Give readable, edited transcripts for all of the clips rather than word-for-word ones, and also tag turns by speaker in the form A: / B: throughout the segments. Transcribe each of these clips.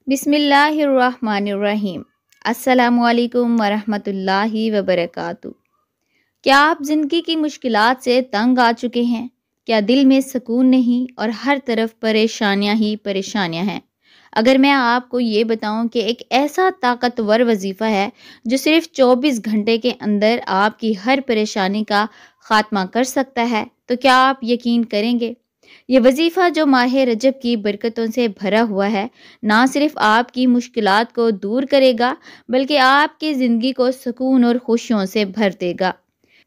A: बिस्मिल्लाहिर्रहमानिर्रहीम। अस्सलामुअलैकुम वरहमतुल्लाहि वबरकातुहू। क्या आप ज़िंदगी की मुश्किलात से तंग आ चुके हैं? क्या दिल में सुकून नहीं और हर तरफ परेशानियां ही परेशानियां हैं? अगर मैं आपको ये बताऊं कि एक ऐसा ताकतवर वजीफ़ा है जो सिर्फ 24 घंटे के अंदर आपकी हर परेशानी का खात्मा कर सकता है, तो क्या आप यकीन करेंगे? ये वजीफ़ा जो माह रजब की बरकतों से भरा हुआ है, ना सिर्फ आपकी मुश्किलात को दूर करेगा बल्कि आपकी ज़िंदगी को सुकून और खुशियों से भर देगा।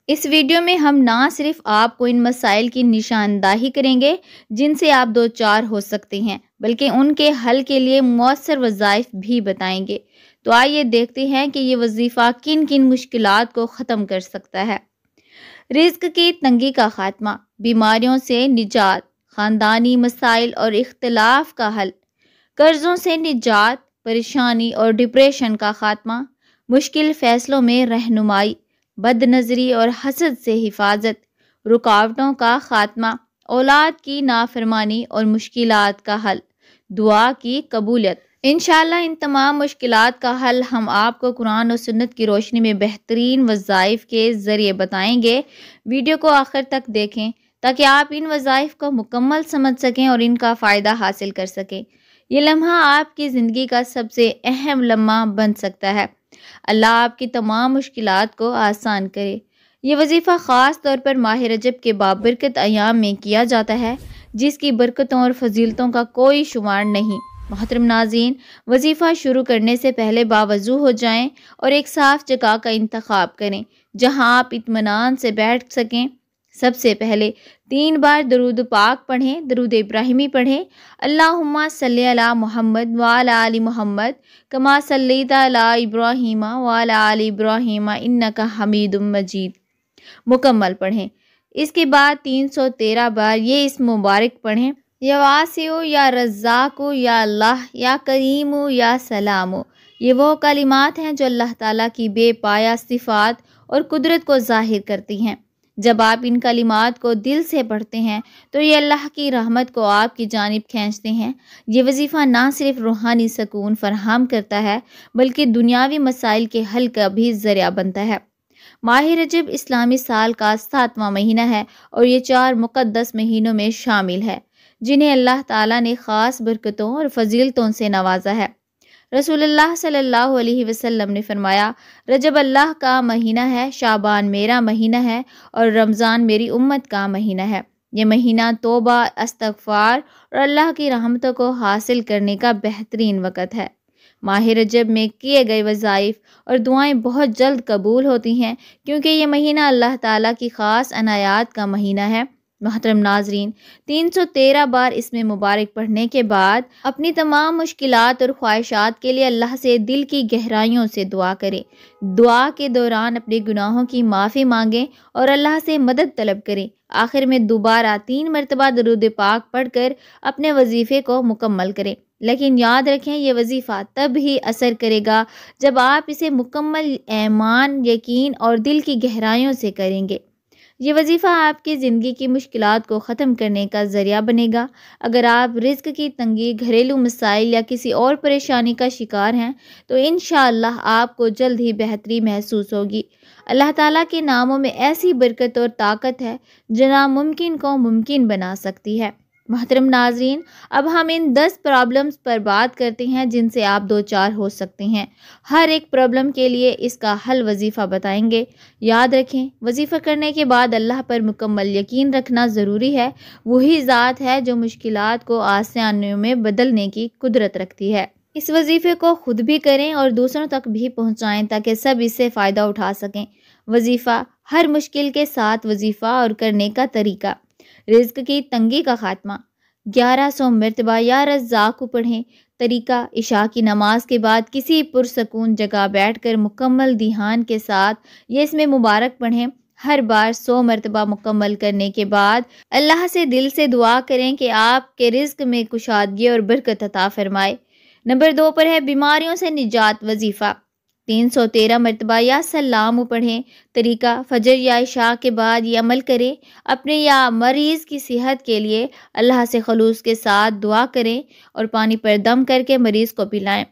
A: इस वीडियो में हम ना सिर्फ आपको इन मसाइल की निशानदाही करेंगे जिनसे आप दो चार हो सकते हैं, बल्कि उनके हल के लिए मौसर वज़ाइफ भी बताएंगे। तो आइए देखते हैं कि ये वजीफ़ा किन किन मुश्किलात को ख़त्म कर सकता है। रिज़्क की तंगी का खात्मा, बीमारियों से निजात, ख़ानदानी मसाइल और इख्तिलाफ का हल, कर्ज़ों से निजात, परेशानी और डिप्रेशन का खात्मा, मुश्किल फ़ैसलों में रहनुमाई, बदनज़री और हसद से हिफाजत, रुकावटों का खात्मा, औलाद की नाफरमानी और मुश्किलात का हल, दुआ की कबूलियत। इंशाअल्लाह इन तमाम मुश्किलात का हल हम आपको कुरान और सुन्नत की रोशनी में बेहतरीन वज़ाइफ के ज़रिए बताएंगे। वीडियो को आखिर तक देखें ताकि आप इन वज़ाइफ को मुकम्मल समझ सकें और इनका फ़ायदा हासिल कर सकें। ये लम्हा आपकी ज़िंदगी का सबसे अहम लम्हा बन सकता है। अल्लाह आपकी तमाम मुश्किलात को आसान करे। ये वजीफ़ा ख़ास तौर पर माह रजब के बाबरकत अयाम में किया जाता है, जिसकी बरकतों और फजीलतों का कोई शुमार नहीं। मोहतरम नाज़रीन, वजीफ़ा शुरू करने से पहले बावज़ू हो जाएं और एक साफ़ जगह का इंतखाब करें जहां आप इत्मीनान से बैठ सकें। सबसे पहले 3 बार दरूद पाक पढ़ें, दरूद इब्राहिमी पढ़ें। अल्लाहुम्मा सल्ली अला मुहम्मद व अला आलि मुहम्मद कमा सल्लैता अला इब्राहीम व अला आलि इब्राहीम इन्नका हमीदुम मजीद मुकम्मल पढ़ें। इसके बाद 313 बार ये इस मुबारक पढ़ें, या वासिउ, या रज़्ज़ाक़ु, या अल्लाह, या करीमु, या सलामु। ये वो कलिमात हैं जो अल्लाह ताला की बेपाया सिफ़ात और कुदरत को ज़ाहिर करती हैं। जब आप इन कलिमात को दिल से पढ़ते हैं तो ये अल्लाह की रहमत को आपकी जानिब खींचते हैं। ये वजीफ़ा ना सिर्फ रूहानी सुकून फराहम करता है बल्कि दुनियावी मसाइल के हल का भी ज़रिया बनता है। माह रजब इस्लामी साल का 7वां महीना है और ये 4 मुक़द्दस महीनों में शामिल है जिन्हें अल्लाह ताला ने ख़ास बरकतों और फजीलतों से नवाजा है। रसूलुल्लाह सल्लल्लाहु अलैहि वसल्लम ने फरमाया, रजब अल्लाह का महीना है, शाबान मेरा महीना है और रमज़ान मेरी उम्मत का महीना है। ये महीना तौबा, इस्तग़फ़ार और अल्लाह की रहमतों को हासिल करने का बेहतरीन वक़्त है। माह रजब में किए गए वज़ाइफ और दुआएं बहुत जल्द कबूल होती हैं क्योंकि ये महीना अल्लाह ताला की ख़ास अनायात का महीना है। मोहतरम नाज़रीन, 313 बार इसमें मुबारक पढ़ने के बाद अपनी तमाम मुश्किलात और ख्वाहिशात के लिए अल्लाह से दिल की गहराइयों से दुआ करें। दुआ के दौरान अपने गुनाहों की माफ़ी मांगें और अल्लाह से मदद तलब करें। आखिर में दोबारा 3 मरतबा दरूद पाक पढ़कर अपने वजीफ़े को मुकम्मल करें। लेकिन याद रखें, ये वजीफ़ा तब ही असर करेगा जब आप इसे मुकम्मल ईमान, यकीन और दिल की गहराइयों से करेंगे। ये वजीफ़ा आपकी ज़िंदगी की मुश्किलात को ख़त्म करने का ज़रिया बनेगा। अगर आप रिज़्क की तंगी, घरेलू मसाइल या किसी और परेशानी का शिकार हैं तो इंशाअल्लाह आपको जल्द ही बेहतरी महसूस होगी। अल्लाह ताला के नामों में ऐसी बरकत और ताकत है जो नामुमकिन को मुमकिन बना सकती है। मोहतरम नाज़रीन, अब हम इन 10 प्रॉब्लम्स पर बात करते हैं जिनसे आप दो चार हो सकते हैं। हर एक प्रॉब्लम के लिए इसका हल वजीफ़ा बताएंगे। याद रखें, वजीफ़ा करने के बाद अल्लाह पर मुकम्मल यकीन रखना ज़रूरी है। वही ज़ात है जो मुश्किलात को आसानियों में बदलने की कुदरत रखती है। इस वजीफ़े को खुद भी करें और दूसरों तक भी पहुँचाएँ ताकि सब इससे फ़ायदा उठा सकें। वजीफ़ा, हर मुश्किल के साथ वजीफ़ा और करने का तरीका। रिज़्क की तंगी का खात्मा, 1100 मरतबा या रज़्ज़ाक़ु पढ़ें। तरीका, इशा की नमाज के बाद किसी पुरसकून जगह बैठकर मुकम्मल ध्यान के साथ ये इसमें मुबारक पढ़ें। हर बार 100 मरतबा मुकम्मल करने के बाद अल्लाह से दिल से दुआ करें कि आपके रिज़्क में कुशादगी और बरकत अता फरमाए। नंबर 2 पर है बीमारियों से निजात वजीफ़ा। 313 مرتبہ یا سلام پڑھیں۔ طریقہ فجر یا عشاء کے بعد یہ عمل کریں۔ اپنے یا مریض کی صحت کے لیے اللہ سے خلوص کے ساتھ دعا کریں اور پانی پر دم کر کے مریض کو پلائیں۔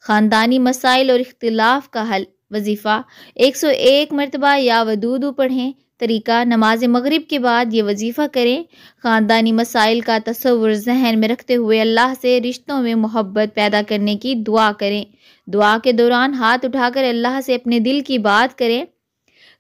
A: خاندانی مسائل اور اختلاف کا حل۔ وظیفہ 101 مرتبہ یا ودود پڑھیں۔ طریقہ نماز مغرب کے بعد یہ وظیفہ کریں۔ خاندانی مسائل کا تصور ذہن میں رکھتے ہوئے اللہ سے رشتوں میں محبت پیدا کرنے کی دعا کریں۔ دعا کے دوران ہاتھ اٹھا کر اللہ سے اپنے دل کی بات کریں۔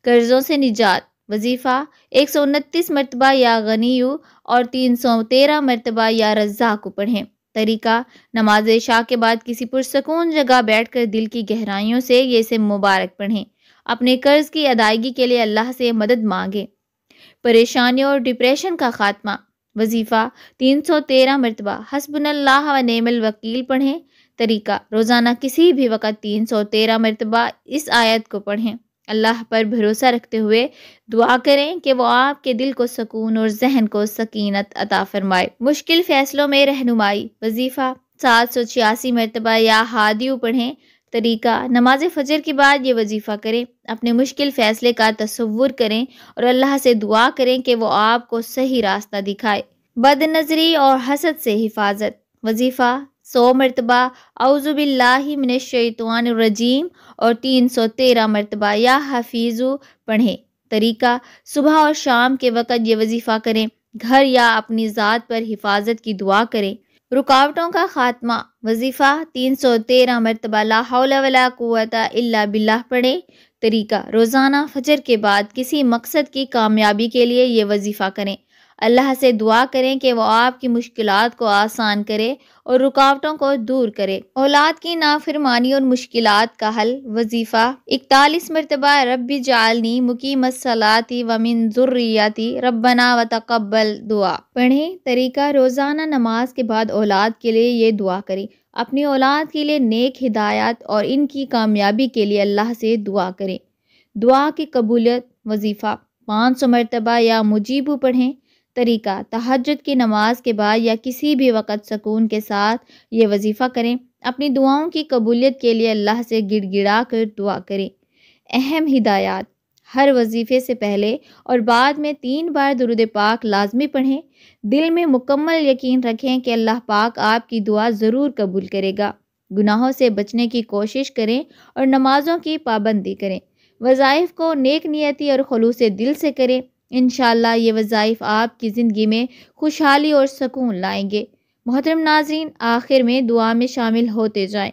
A: قرضوں سے نجات۔ وظیفہ 129 مرتبہ یا غنیو اور 313 مرتبہ یا رزاق پڑھیں۔ طریقہ نماز عشاء کے بعد کسی پرسکون جگہ بیٹھ کر دل کی گہرائیوں سے یہ اسم مبارک پڑھیں۔ اپنے قرض کی ادائیگی کے لیے اللہ سے مدد مانگیں۔ پریشانیوں اور ڈپریشن کا خاتمہ۔ وظیفہ 313 مرتبہ حسبنا اللہ و نعم الوکیل پڑھیں۔ طریقہ روزانہ کسی بھی وقت 313 مرتبہ اس آیت کو پڑھیں۔ اللہ پر بھروسہ رکھتے ہوئے دعا کریں کہ وہ آپ کے دل کو سکون اور ذہن کو سکینت عطا فرمائے۔ مشکل فیصلوں میں رہنمائی۔ وظیفہ 786 مرتبہ یا ہادیو پڑھیں۔ طریقہ نماز فجر کے بعد یہ وظیفہ کریں۔ اپنے مشکل فیصلے کا تصور کریں اور اللہ سے دعا کریں کہ وہ آپ کو صحیح راستہ دکھائے۔ بد نظری اور حسد سے حفاظت۔ وظیفہ 100 مرتبہ اعوذ باللہ من الشیطان الرجیم اور 313 مرتبہ یا حفیظو پڑھیں۔ طریقہ صبح اور شام کے وقت یہ وظیفہ کریں۔ گھر یا اپنی ذات پر حفاظت کی دعا کریں۔ رکاوٹوں کا خاتمہ۔ وظیفہ 313 مرتبہ لا حول ولا قوت الا باللہ پڑھیں۔ طریقہ روزانہ فجر کے بعد کسی مقصد کی کامیابی کے لیے یہ وظیفہ کریں۔ اللہ سے دعا کریں کہ وہ آپ کی مشکلات کو آسان کرے اور رکاوٹوں کو دور کرے۔ اولاد کی نافرمانی اور مشکلات کا حل۔ وظیفہ 41 مرتبہ رب اجعلنی مقیم الصلاۃ ومن ذریتی ربنا وتقبل دعا پڑھیں۔ طریقہ روزانہ نماز کے بعد اولاد کے لیے یہ دعا کریں۔ اپنی اولاد کے لیے نیک ہدایت اور ان کی کامیابی کے لیے اللہ سے دعا کریں۔ دعا کی قبولیت۔ وظیفہ 500 مرتبہ یا مجیبو پڑھیں۔ طریقہ تہجد کی نماز کے بعد یا کسی بھی وقت سکون کے ساتھ یہ وظیفہ کریں۔ اپنی دعاؤں کی قبولیت کے لیے اللہ سے گڑ گڑا کر دعا کریں۔ اہم ہدایات۔ ہر وظیفے سے پہلے اور بعد میں 3 بار درود پاک لازمی پڑھیں۔ دل میں مکمل یقین رکھیں کہ اللہ پاک آپ کی دعا ضرور قبول کرے گا۔ گناہوں سے بچنے کی کوشش کریں اور نمازوں کی پابندی کریں۔ وظائف کو نیک نیتی اور خلوص دل سے کریں۔ انشاءاللہ یہ وظائف آپ کی زندگی میں خوشحالی اور سکون لائیں گے۔ محترم ناظرین، آخر میں دعا میں شامل ہوتے جائیں۔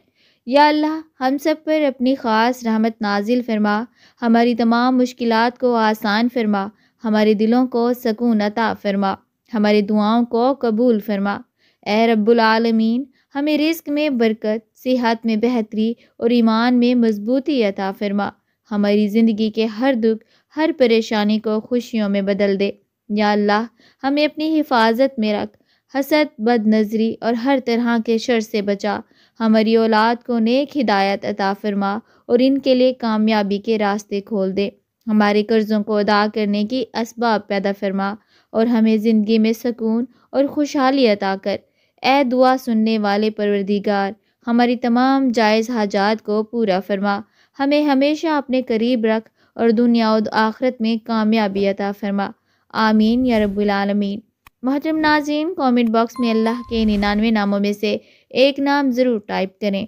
A: یا اللہ، ہم سب پر اپنی خاص رحمت نازل فرما، ہماری تمام مشکلات کو آسان فرما، ہمارے دلوں کو سکون عطا فرما، ہماری دعاؤں کو قبول فرما۔ اے رب العالمین، ہمیں رزق میں برکت، صحت میں بہتری اور ایمان میں مضبوطی عطا فرما۔ ہماری زندگی کے ہر دکھ، ہر پریشانی کو خوشیوں میں بدل دے۔ یا اللہ، ہمیں اپنی حفاظت میں رکھ، حسد، بد نظری اور ہر طرح کے شر سے بچا۔ ہماری اولاد کو نیک ہدایت عطا فرما اور ان کے لیے کامیابی کے راستے کھول دے۔ ہمارے قرضوں کو ادا کرنے کی اسباب پیدا فرما اور ہمیں زندگی میں سکون اور خوشحالی عطا کر۔ اے دعا سننے والے پروردگار، ہماری تمام جائز حاجات کو پورا فرما، ہمیں ہمیشہ اپنے قریب رکھ اور دنیا و آخرت میں کامیابی عطا فرما۔ آمین یا رب العالمین۔ محترم ناظرین، کامنٹ باکس میں اللہ کے 99 ناموں میں سے ایک نام ضرور ٹائپ کریں۔